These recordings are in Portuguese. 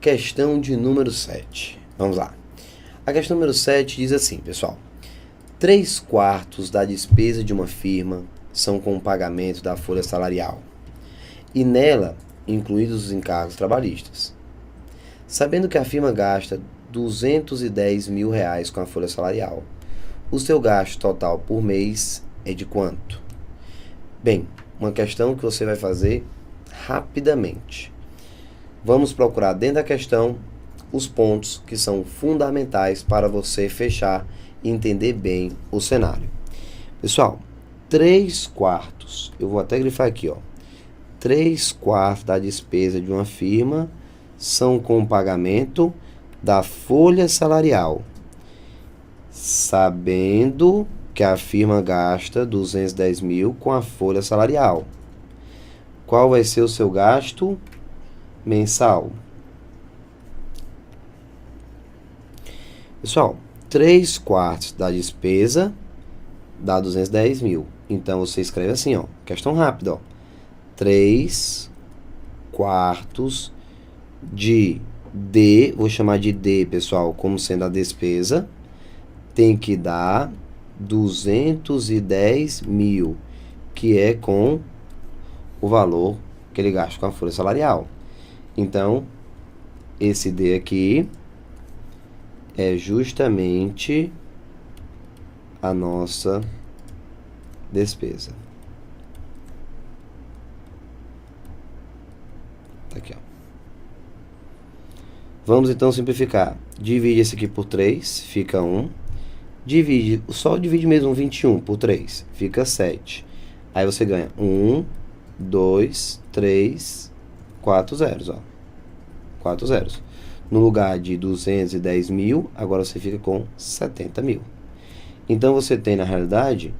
Questão de número 7. Vamos lá. A questão número 7 diz assim, pessoal. 3/4 da despesa de uma firma são com o pagamento da folha salarial. E nela, incluídos os encargos trabalhistas. Sabendo que a firma gasta R$210 mil com a folha salarial, o seu gasto total por mês é de quanto? Bem, uma questão que você vai fazer rapidamente. Vamos procurar dentro da questão os pontos que são fundamentais para você fechar e entender bem o cenário. Pessoal, 3/4, eu vou até grifar aqui, ó. 3/4 da despesa de uma firma são com o pagamento da folha salarial, sabendo que a firma gasta 210 mil com a folha salarial. Qual vai ser o seu gasto mensal? Pessoal, 3/4 da despesa dá 210 mil. Então, você escreve assim, ó, questão rápida, ó. 3/4 de D, vou chamar de D, pessoal, como sendo a despesa, tem que dar 210 mil, que é com o valor que ele gasta com a folha salarial. Então, esse D aqui é justamente a nossa despesa. Tá aqui, ó. Vamos então simplificar. Divide esse aqui por 3, fica 1. Só divide mesmo 21 por 3, fica 7. Aí você ganha 1, 2, 3, 4 zeros, ó. 4 zeros. No lugar de 210 mil, agora você fica com 70 mil. Então, você tem, na realidade,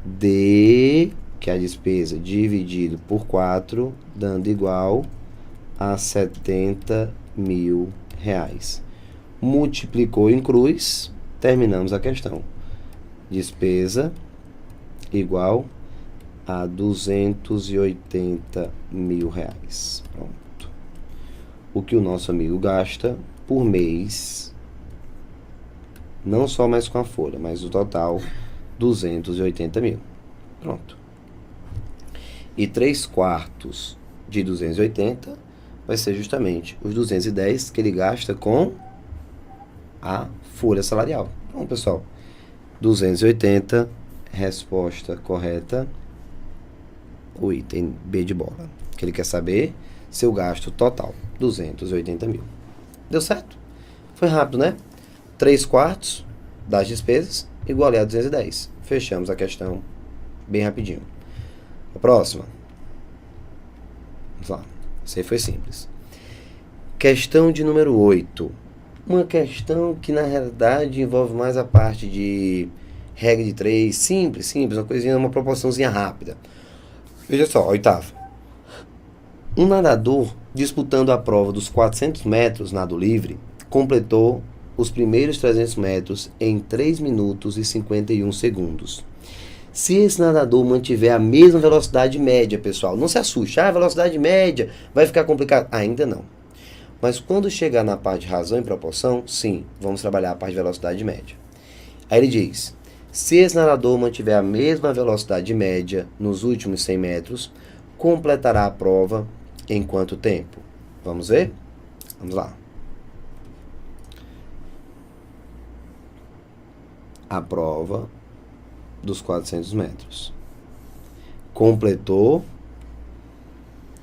D, que é a despesa, dividido por 4, dando igual a 70 mil reais. Multiplicou em cruz, terminamos a questão. Despesa igual a 280 mil reais. Pronto. O que o nosso amigo gasta por mês, não só mais com a folha, mas o total, 280 mil. Pronto. E 3/4 de 280 vai ser justamente os 210 que ele gasta com a folha salarial. Bom, pessoal, 280, resposta correta, o item B de bola, que ele quer saber seu gasto total, 280 mil. Deu certo? Foi rápido, né? 3/4 das despesas igual a 210. Fechamos a questão bem rapidinho. A próxima. Vamos lá. Isso aí foi simples. Questão de número 8. Uma questão que na realidade envolve mais a parte de regra de 3. Simples, uma coisinha, uma proporçãozinha rápida. Veja só, a oitava. Um nadador disputando a prova dos 400 metros nado livre completou os primeiros 300 metros em 3 minutos e 51 segundos. Se esse nadador mantiver a mesma velocidade média, pessoal, não se assuste, a velocidade média vai ficar complicado. Ainda não. Mas quando chegar na parte de razão e proporção, sim, vamos trabalhar a parte de velocidade média. Aí ele diz, se esse nadador mantiver a mesma velocidade média nos últimos 100 metros, completará a prova em quanto tempo? Vamos ver? Vamos lá. A prova dos 400 metros. Completou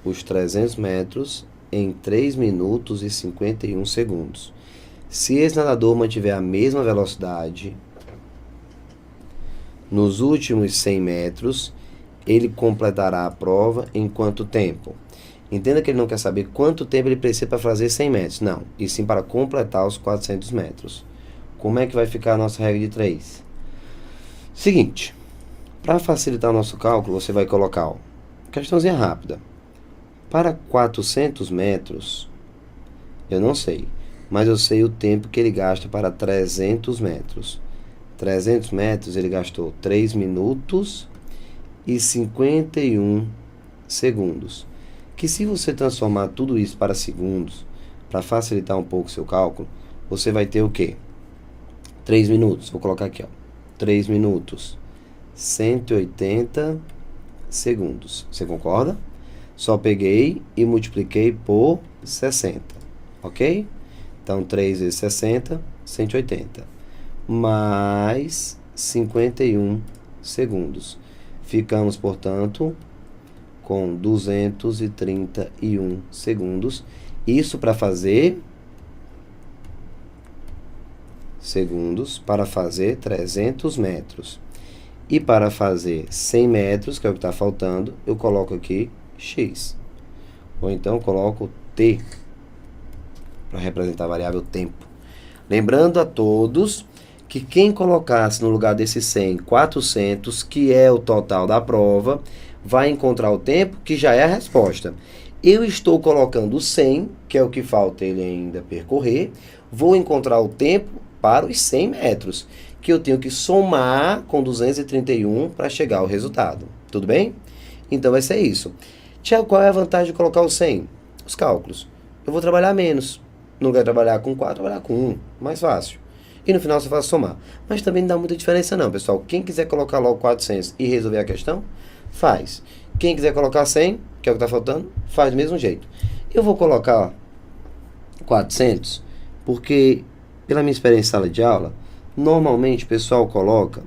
os 300 metros em 3 minutos e 51 segundos. Se esse nadador mantiver a mesma velocidade nos últimos 100 metros, ele completará a prova em quanto tempo? Entenda que ele não quer saber quanto tempo ele precisa para fazer 100 metros. Não, e sim para completar os 400 metros. Como é que vai ficar a nossa regra de 3? Seguinte, para facilitar o nosso cálculo, você vai colocar, ó, questãozinha rápida. Para 400 metros, eu não sei, mas eu sei o tempo que ele gasta para 300 metros. 300 metros ele gastou 3 minutos e 51 segundos. Que se você transformar tudo isso para segundos, para facilitar um pouco o seu cálculo, você vai ter o quê? 3 minutos. Vou colocar aqui, ó. 3 minutos, 180 segundos. Você concorda? Só peguei e multipliquei por 60, ok? Então, 3 vezes 60, 180. Mais 51 segundos. Ficamos, portanto, com 231 segundos. Isso para fazer segundos, para fazer 300 metros. E para fazer 100 metros, que é o que está faltando, eu coloco aqui x. Ou então coloco t, para representar a variável tempo. Lembrando a todos que quem colocasse no lugar desse 100, 400, que é o total da prova, vai encontrar o tempo, que já é a resposta. Eu estou colocando 100, que é o que falta ele ainda percorrer, vou encontrar o tempo para os 100 metros, que eu tenho que somar com 231 para chegar ao resultado. Tudo bem? Então vai ser isso. Tiago, qual é a vantagem de colocar o 100? Os cálculos. Eu vou trabalhar menos. Não quero trabalhar com 4, trabalhar com 1. Mais fácil. E no final você faz somar. Mas também não dá muita diferença não, pessoal. Quem quiser colocar logo 400 e resolver a questão, faz. Quem quiser colocar 100, que é o que está faltando, faz do mesmo jeito. Eu vou colocar 400 porque, pela minha experiência em sala de aula, normalmente o pessoal coloca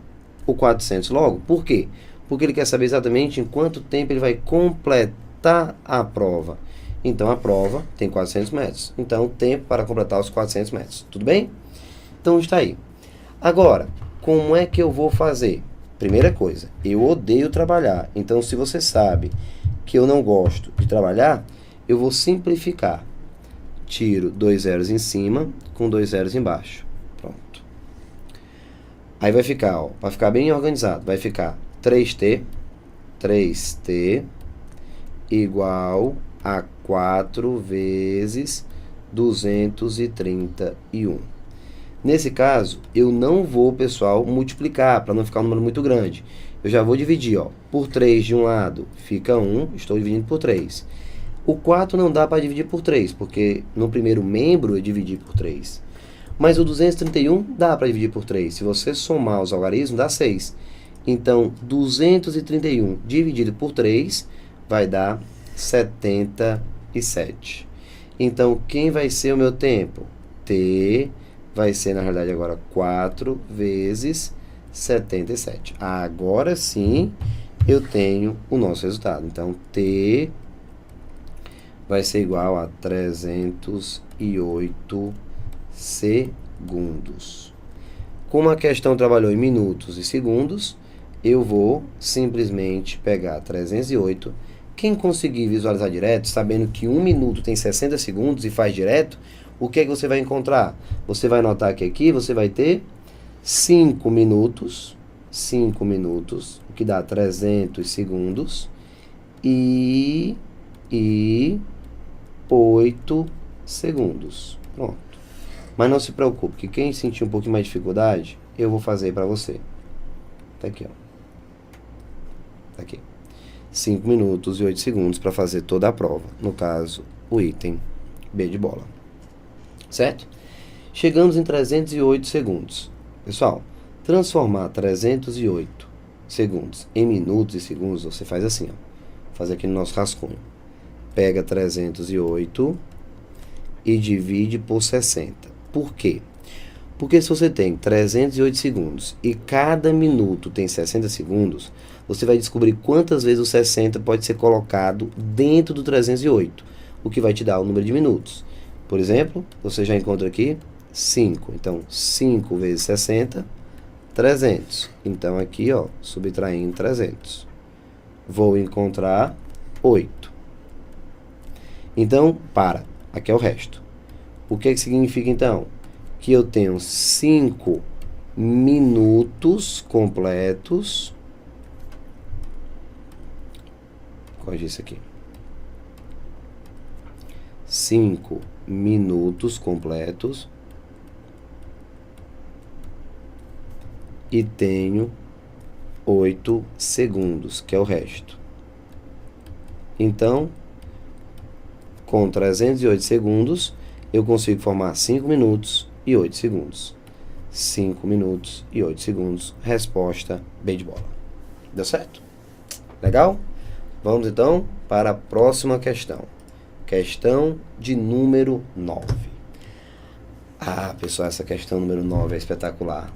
o 400 logo. Por quê? Porque ele quer saber exatamente em quanto tempo ele vai completar a prova. Então, a prova tem 400 metros. Então, o tempo para completar os 400 metros. Tudo bem? Então, está aí. Agora, como é que eu vou fazer? Primeira coisa, eu odeio trabalhar. Então, se você sabe que eu não gosto de trabalhar, eu vou simplificar. Tiro 2 zeros em cima com 2 zeros embaixo. Pronto. Aí vai ficar, ó, para ficar bem organizado, vai ficar 3t igual a 4 vezes 231. Nesse caso, eu não vou, pessoal, multiplicar para não ficar um número muito grande. Eu já vou dividir, ó, por 3 de um lado fica 1, estou dividindo por 3. O 4 não dá para dividir por 3, porque no primeiro membro eu dividi por 3. Mas o 231 dá para dividir por 3. Se você somar os algarismos, dá 6. Então, 231 dividido por 3 vai dar 77. Então, quem vai ser o meu tempo? T vai ser, na realidade, agora 4 vezes 77. Agora sim, eu tenho o nosso resultado. Então, T vai ser igual a 308 segundos. Como a questão trabalhou em minutos e segundos, eu vou simplesmente pegar 308. Quem conseguir visualizar direto, sabendo que 1 minuto tem 60 segundos e faz direto, o que é que você vai encontrar? Você vai notar que aqui você vai ter 5 minutos, o que dá 300 segundos, e 8 segundos. Pronto. Mas não se preocupe, que quem sentir um pouquinho mais de dificuldade, eu vou fazer para você. Tá aqui, ó. Tá aqui. 5 minutos e 8 segundos para fazer toda a prova. No caso, o item B de bola. Certo? Chegamos em 308 segundos. Pessoal, transformar 308 segundos em minutos e segundos, você faz assim, ó. Faz aqui no nosso rascunho. Pega 308 e divide por 60. Por quê? Porque se você tem 308 segundos e cada minuto tem 60 segundos, você vai descobrir quantas vezes o 60 pode ser colocado dentro do 308, o que vai te dar o número de minutos. Por exemplo, você já encontra aqui 5. Então, 5 vezes 60, 300. Então, aqui, ó, subtraindo 300. Vou encontrar 8. Então, aqui é o resto. O que significa, então? Que eu tenho 5 minutos completos. Corrigir isso aqui. 5 minutos completos. E tenho 8 segundos, que é o resto. Então, com 308 segundos, eu consigo formar 5 minutos e 8 segundos. 5 minutos e 8 segundos. Resposta B de bola. Deu certo? Legal? Vamos então para a próxima questão. Questão de número 9. Ah, pessoal, essa questão número 9 é espetacular.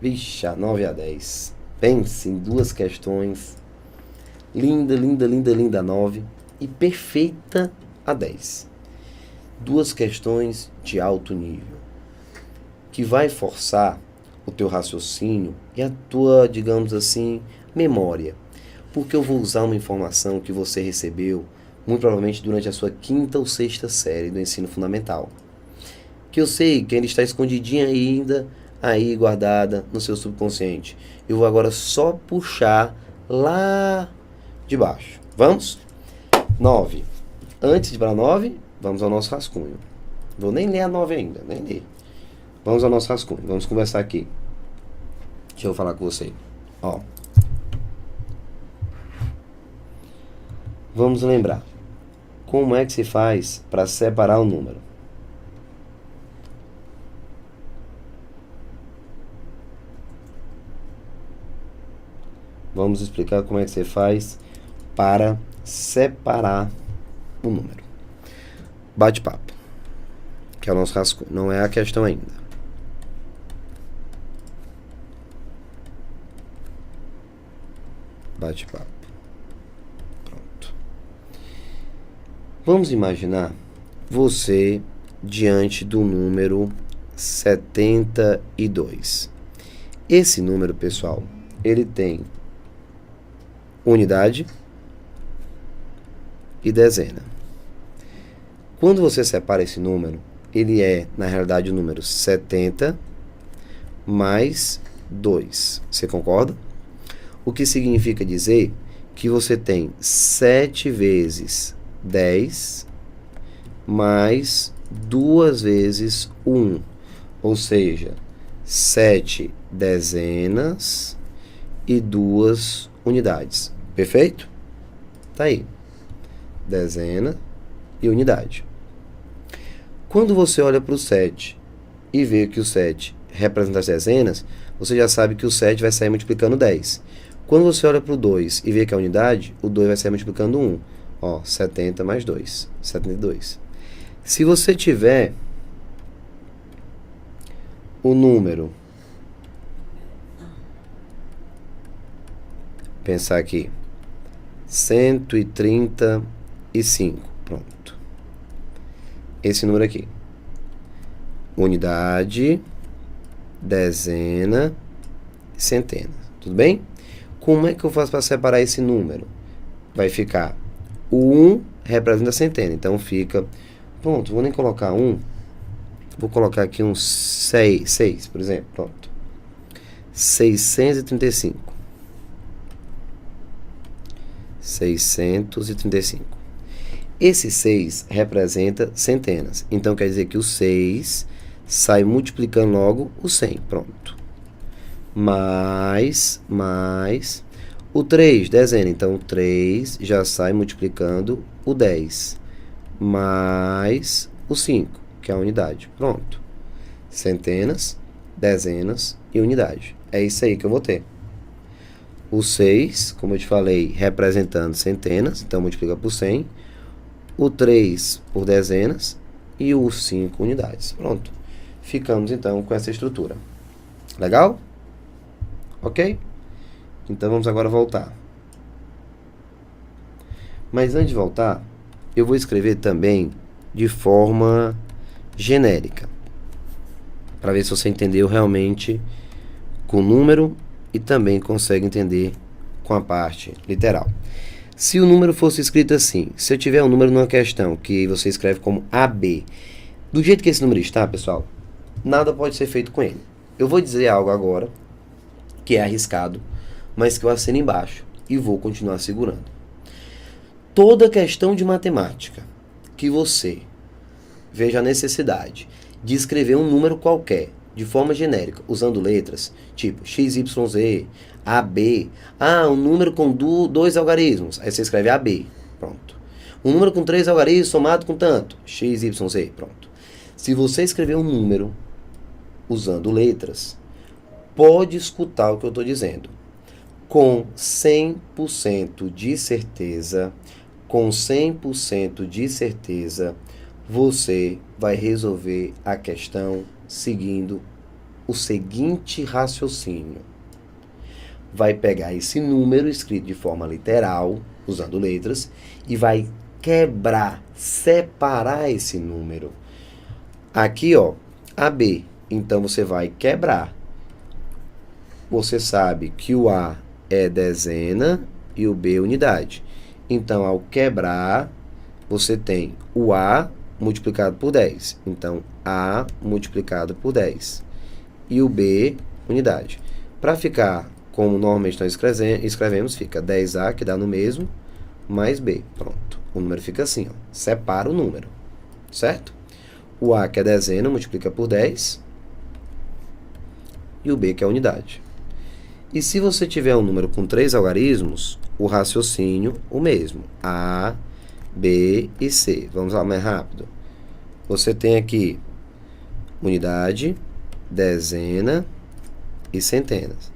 Vixe, a 9 a 10. Pense em duas questões. Linda, linda, linda, linda a 9 e perfeita a 10. Duas questões de alto nível, que vai forçar o teu raciocínio e a tua, digamos assim, memória. Porque eu vou usar uma informação que você recebeu, muito provavelmente durante a sua 5ª ou 6ª série do ensino fundamental. Que eu sei que ainda está escondidinha ainda, aí guardada no seu subconsciente. Eu vou agora só puxar lá de baixo. Vamos? 9. Antes de ir para 9, vamos ao nosso rascunho. Vou nem ler a 9 ainda, nem ler. Vamos ao nosso rascunho. Vamos conversar aqui. Deixa eu falar com você. Ó. Vamos lembrar. Como é que se faz para separar o número? Vamos explicar como é que você faz para separar o número. Bate-papo, que é o nosso rascunho, não é a questão ainda. Bate-papo. Pronto. Vamos imaginar você diante do número 72. Esse número, pessoal, ele tem unidade e dezena. Quando você separa esse número, ele é, na realidade, o número 70 mais 2. Você concorda? O que significa dizer que você tem 7 vezes 10 mais 2 vezes 1. Ou seja, 7 dezenas e 2 unidades. Perfeito? Tá aí. Dezena e unidade. Quando você olha para o 7 e vê que o 7 representa as dezenas, você já sabe que o 7 vai sair multiplicando 10. Quando você olha para o 2 e vê que é a unidade, o 2 vai sair multiplicando 1. Ó, 70 mais 2, 72. Se você tiver o número, pensar aqui, 135, pronto. Esse número aqui, unidade, dezena, centena, tudo bem? Como é que eu faço para separar esse número? Vai ficar, o 1 representa a centena, então fica, pronto, vou nem colocar 1, vou colocar aqui um 6, por exemplo, pronto. 635. 635. Esse 6 representa centenas. Então, quer dizer que o 6 sai multiplicando logo o 100. Pronto. Mais o 3, dezena. Então, o 3 já sai multiplicando o 10. Mais o 5, que é a unidade. Pronto. Centenas, dezenas e unidade. É isso aí que eu vou ter. O 6, como eu te falei, representando centenas, então multiplica por 100. O 3 por dezenas e o 5 unidades. Pronto. Ficamos então com essa estrutura. Legal? Ok? Então vamos agora voltar. Mas antes de voltar, eu vou escrever também de forma genérica, para ver se você entendeu realmente com o número e também consegue entender com a parte literal. Se o número fosse escrito assim, se eu tiver um número numa questão que você escreve como AB, do jeito que esse número está, pessoal, nada pode ser feito com ele. Eu vou dizer algo agora que é arriscado, mas que eu assino embaixo e vou continuar segurando. Toda questão de matemática que você veja a necessidade de escrever um número qualquer de forma genérica, usando letras, tipo XYZ, AB. Ah, um número com 2 algarismos. Aí você escreve AB. Pronto. Um número com 3 algarismos somado com tanto? X, Y, Z. Pronto. Se você escrever um número usando letras, pode escutar o que eu estou dizendo. Com 100% de certeza, você vai resolver a questão seguindo o seguinte raciocínio. Vai pegar esse número escrito de forma literal, usando letras, e vai quebrar, separar esse número. Aqui, ó, AB. Então, você vai quebrar. Você sabe que o A é dezena e o B unidade. Então, ao quebrar, você tem o A multiplicado por 10. Então, A multiplicado por 10. E o B, unidade. Para ficar como normalmente nós escrevemos, fica 10A, que dá no mesmo, mais B. Pronto. O número fica assim, ó. Separa o número. Certo? O A, que é dezena, multiplica por 10. E o B, que é a unidade. E se você tiver um número com 3 algarismos, o raciocínio o mesmo. A, B e C. Vamos lá mais rápido. Você tem aqui unidade, dezena e centenas.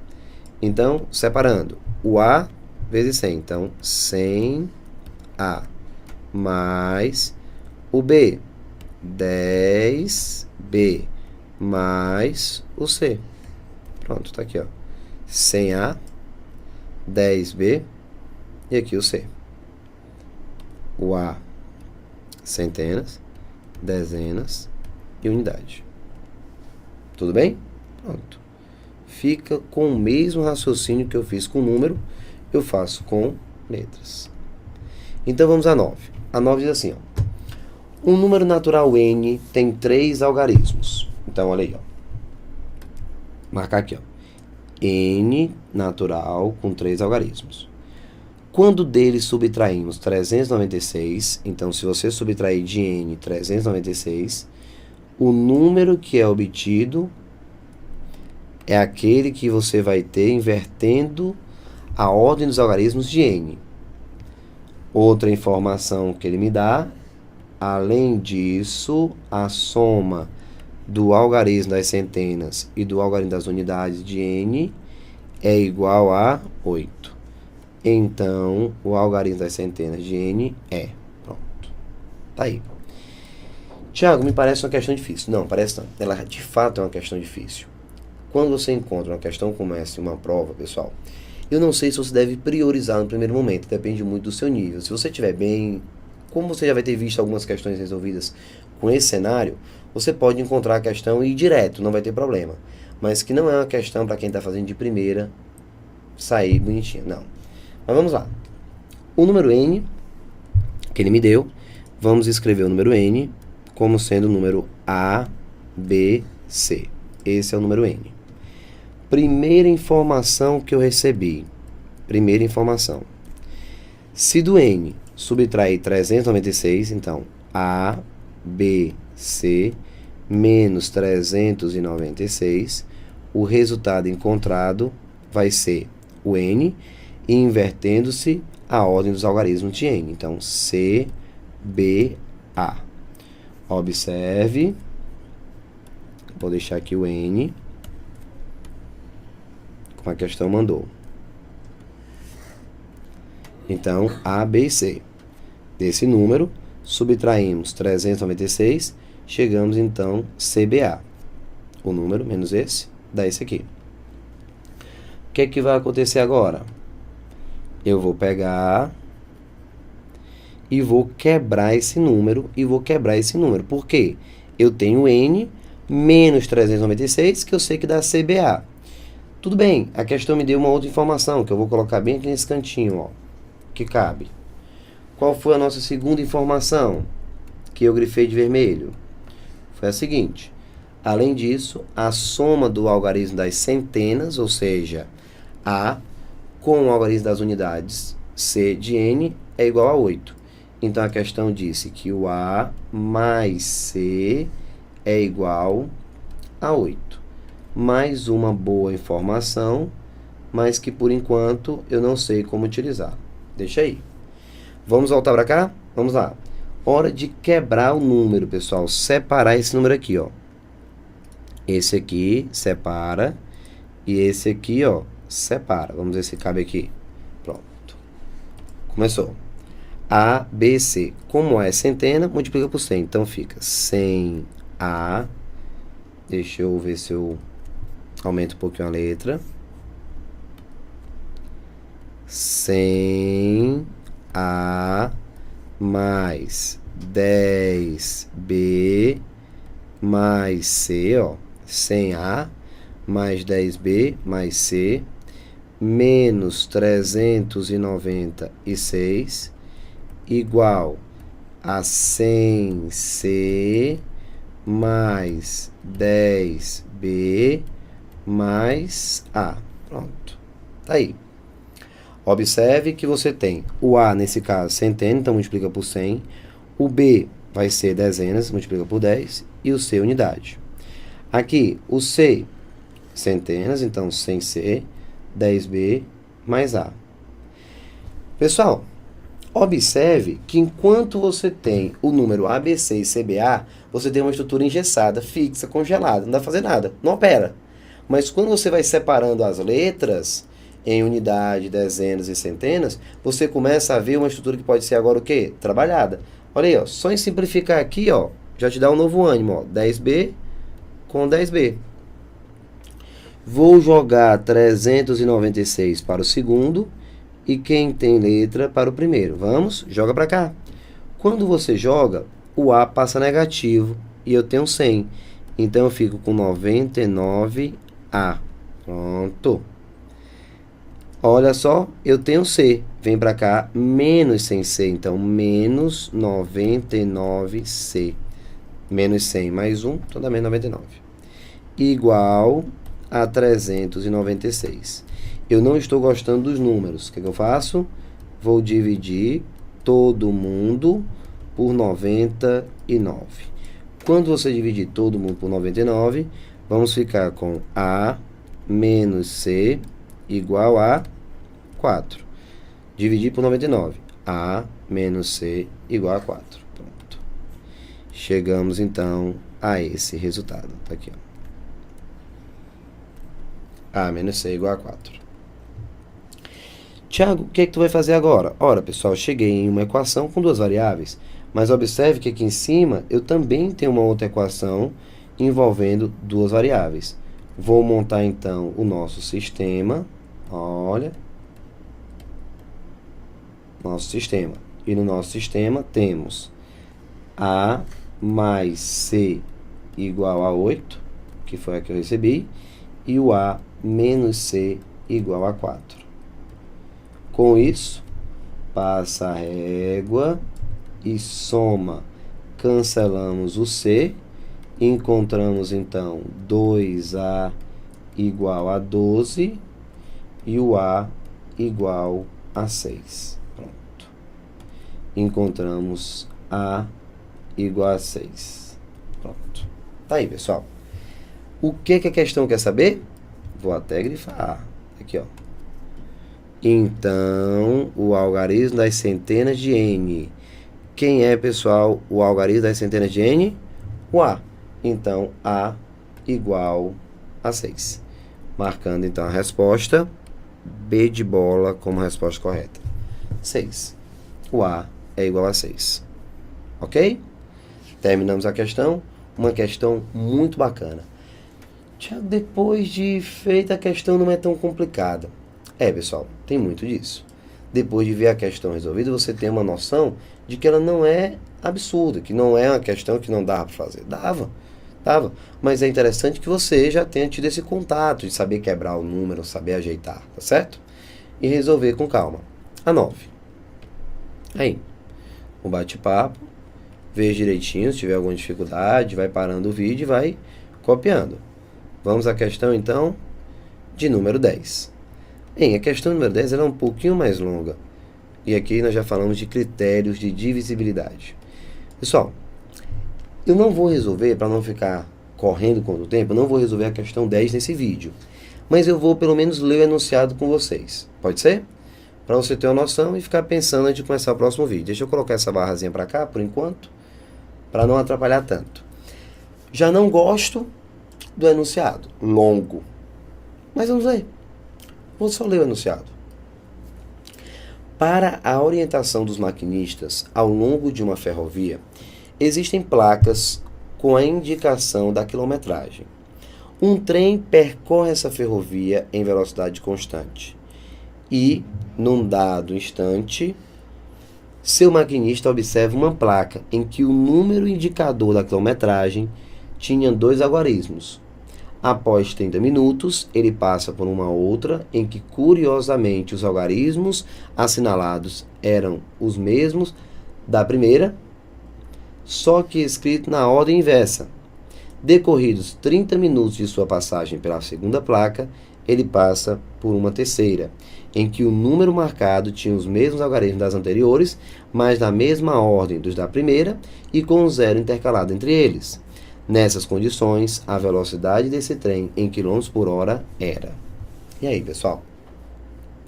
Então, separando. O A vezes 100. Então, 100A mais o B. 10B mais o C. Pronto, tá aqui, ó. 100A, 10B e aqui o C. O A, centenas, dezenas e unidade. Tudo bem? Pronto. Fica com o mesmo raciocínio que eu fiz com número, eu faço com letras. Então, vamos a 9. A 9 diz assim, ó. Um número natural N tem 3 algarismos. Então, olha aí, ó. Marcar aqui, ó. N natural com 3 algarismos. Quando dele subtraímos 396, então, se você subtrair de N 396, o número que é obtido é aquele que você vai ter invertendo a ordem dos algarismos de N. Outra informação que ele me dá, além disso, a soma do algarismo das centenas e do algarismo das unidades de N é igual a 8. Então, o algarismo das centenas de N é. Pronto. Tá aí. Tiago, me parece uma questão difícil. Não, parece não. Ela de fato é uma questão difícil. Quando você encontra uma questão como essa em uma prova, pessoal, eu não sei se você deve priorizar no primeiro momento. Depende muito do seu nível. Se você estiver bem, como você já vai ter visto algumas questões resolvidas com esse cenário, você pode encontrar a questão e ir direto, não vai ter problema. Mas que não é uma questão para quem está fazendo de primeira sair bonitinho, não. Mas vamos lá. O número N, que ele me deu, vamos escrever o número N como sendo o número A, B, C. Esse é o número N. Primeira informação que eu recebi. Primeira informação. Se do N subtrair 396, então A, B, C, menos 396, o resultado encontrado vai ser o N, invertendo-se a ordem dos algarismos de N. Então, C, B, A. Observe, vou deixar aqui o N, como a questão mandou. Então, A, B e C. Desse número, subtraímos 396, chegamos então CBA. O número menos esse, dá esse aqui. O que é que vai acontecer agora? Eu vou pegar e vou quebrar esse número Por quê? Eu tenho N menos 396, que eu sei que dá CBA. Tudo bem, a questão me deu uma outra informação, que eu vou colocar bem aqui nesse cantinho, ó, que cabe. Qual foi a nossa segunda informação que eu grifei de vermelho? Foi a seguinte. Além disso, a soma do algarismo das centenas, ou seja, A, com o algarismo das unidades, C de N, é igual a 8. Então, a questão disse que o A mais C é igual a 8. Mais uma boa informação, mas que, por enquanto, eu não sei como utilizar. Deixa aí. Vamos voltar para cá? Vamos lá. Hora de quebrar o número, pessoal. Separar esse número aqui, ó. Esse aqui separa. E esse aqui, ó, separa. Vamos ver se cabe aqui. Pronto. Começou. A, B, C. Como é centena, multiplica por 100. Então, fica 100A. Deixa eu ver se eu aumento um pouquinho a letra. 100A mais 10B mais C, ó. 100A mais 10B mais C menos 396 igual a 100C mais 10B mais A. Pronto. Tá aí. Observe que você tem o A, nesse caso, centena, então multiplica por 100. O B vai ser dezenas, multiplica por 10. E o C, unidade. Aqui, o C, centenas, então 100C, 10B mais A. Pessoal, observe que enquanto você tem o número ABC e CBA, você tem uma estrutura engessada, fixa, congelada, não dá pra fazer nada, não opera. Mas quando você vai separando as letras em unidade, dezenas e centenas, você começa a ver uma estrutura que pode ser agora o quê? Trabalhada. Olha aí, ó, só em simplificar aqui, ó, já te dá um novo ânimo, ó, 10B com 10B. Vou jogar 396 para o segundo e quem tem letra para o primeiro. Vamos, joga para cá. Quando você joga, o A passa negativo e eu tenho 100. Então, eu fico com 99A. Pronto. Olha só, eu tenho C. Vem para cá, menos 100C. Então, menos 99C. Menos 100 mais 1, então dá menos 99. Igual a 396. Eu não estou gostando dos números. O que eu faço? Vou dividir todo mundo por 99. Quando você dividir todo mundo por 99, vamos ficar com A menos C igual a 4. Dividir por 99. A menos C igual a 4. Pronto. Chegamos, então, a esse resultado. Tá aqui, ó. A menos C igual a 4. Tiago, o que é que tu vai fazer agora? Ora, pessoal, cheguei em uma equação com duas variáveis. Mas observe que aqui em cima eu também tenho uma outra equação envolvendo duas variáveis. Vou montar, então, o nosso sistema. Olha. Nosso sistema. E no nosso sistema temos A mais C igual a 8, que foi a que eu recebi, e o A menos C igual a 4. Com isso, passa a régua e soma. Cancelamos o C, encontramos então 2A igual a 12 e o A igual a 6. Pronto. Encontramos A igual a 6. Pronto. Tá aí, pessoal. O que a questão quer saber? Vou até grifar. Aqui, ó. Então, o algarismo das centenas de N. Quem é, pessoal, o algarismo das centenas de N? O A. Então, A igual a 6. Marcando, então, a resposta B de bola como resposta correta. 6. O A é igual a 6. Ok? Terminamos a questão. Uma questão muito bacana. Tiago, depois de feita a questão não é tão complicada. É, pessoal, tem muito disso. Depois de ver a questão resolvida, você tem uma noção de que ela não é absurda, que não é uma questão que não dava para fazer. Dava. Mas é interessante que você já tenha tido esse contato de saber quebrar o número, saber ajeitar, tá certo? E resolver com calma. A 9. Aí, o bate-papo, veja direitinho, se tiver alguma dificuldade, vai parando o vídeo e vai copiando. Vamos à questão, então, de número 10. A questão número 10 ela é um pouquinho mais longa. E aqui nós já falamos de critérios de divisibilidade. Pessoal, eu não vou resolver, para não ficar correndo contra o tempo, eu não vou resolver a questão 10 nesse vídeo. Mas eu vou pelo menos ler o enunciado com vocês. Pode ser? para você ter uma noção e ficar pensando antes de começar o próximo vídeo. Deixa eu colocar essa barrazinha para cá, por enquanto, para não atrapalhar tanto. Já não gosto do enunciado longo, mas vamos ler. Vou só ler o enunciado. Para a orientação dos maquinistas ao longo de uma ferrovia, existem placas com a indicação da quilometragem. Um trem percorre essa ferrovia em velocidade constante e, num dado instante, seu maquinista observa uma placa em que o número indicador da quilometragem tinha 2 algarismos. Após 30 minutos, ele passa por uma outra em que, curiosamente, os algarismos assinalados eram os mesmos da primeira, só que escrito na ordem inversa. Decorridos 30 minutos de sua passagem pela segunda placa, ele passa por uma terceira, em que o número marcado tinha os mesmos algarismos das anteriores, mas na mesma ordem dos da primeira e com um zero intercalado entre eles. Nessas condições, a velocidade desse trem em km por hora era. E aí, pessoal?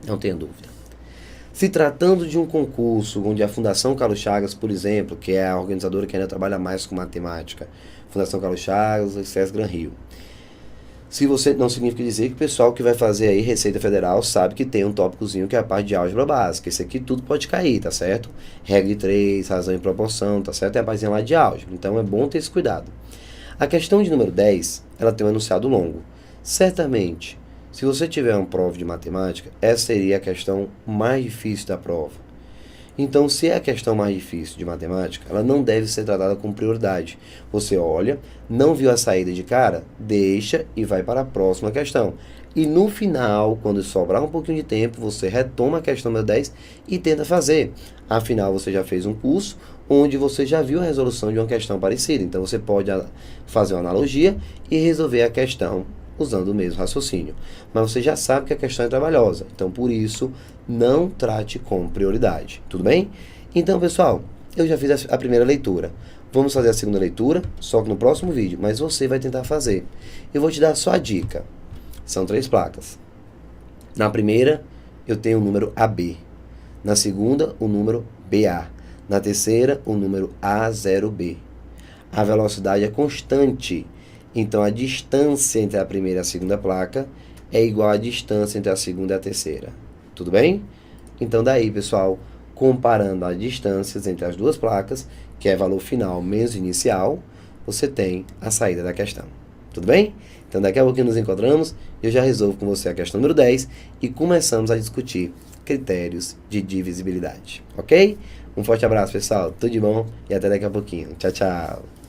Não tenha dúvida. Se tratando de um concurso onde a Fundação Carlos Chagas, por exemplo, que é a organizadora que ainda trabalha mais com matemática, Fundação Carlos Chagas e SESC Gran Rio. Se você não significa dizer que o pessoal que vai fazer aí Receita Federal sabe que tem um tópicozinho que é a parte de álgebra básica. Esse aqui tudo pode cair, tá certo? Regra de 3, razão e proporção, tá certo? É a partezinha lá de álgebra. Então é bom ter esse cuidado. A questão de número 10, ela tem um enunciado longo. Certamente, se você tiver uma prova de matemática, essa seria a questão mais difícil da prova. Então, se é a questão mais difícil de matemática, ela não deve ser tratada com prioridade. Você olha, não viu a saída de cara, deixa e vai para a próxima questão. E no final, quando sobrar um pouquinho de tempo, você retoma a questão número 10 e tenta fazer. Afinal, você já fez um curso onde você já viu a resolução de uma questão parecida. Então, você pode fazer uma analogia e resolver a questão usando o mesmo raciocínio. Mas você já sabe que a questão é trabalhosa. Então, por isso, não trate com prioridade. Tudo bem? Então, pessoal, eu já fiz a primeira leitura. Vamos fazer a segunda leitura, só que no próximo vídeo. Mas você vai tentar fazer. Eu vou te dar só a dica. São 3 placas. Na primeira, eu tenho o número AB. Na segunda, o número BA. Na terceira, o número A0B. A velocidade é constante. Então, a distância entre a primeira e a segunda placa é igual à distância entre a segunda e a terceira. Tudo bem? Então, daí, pessoal, comparando as distâncias entre as duas placas, que é valor final menos inicial, você tem a saída da questão. Tudo bem? Então, daqui a pouquinho nos encontramos, eu já resolvo com você a questão número 10 e começamos a discutir critérios de divisibilidade. Ok? Um forte abraço, pessoal. Tudo de bom e até daqui a pouquinho. Tchau, tchau.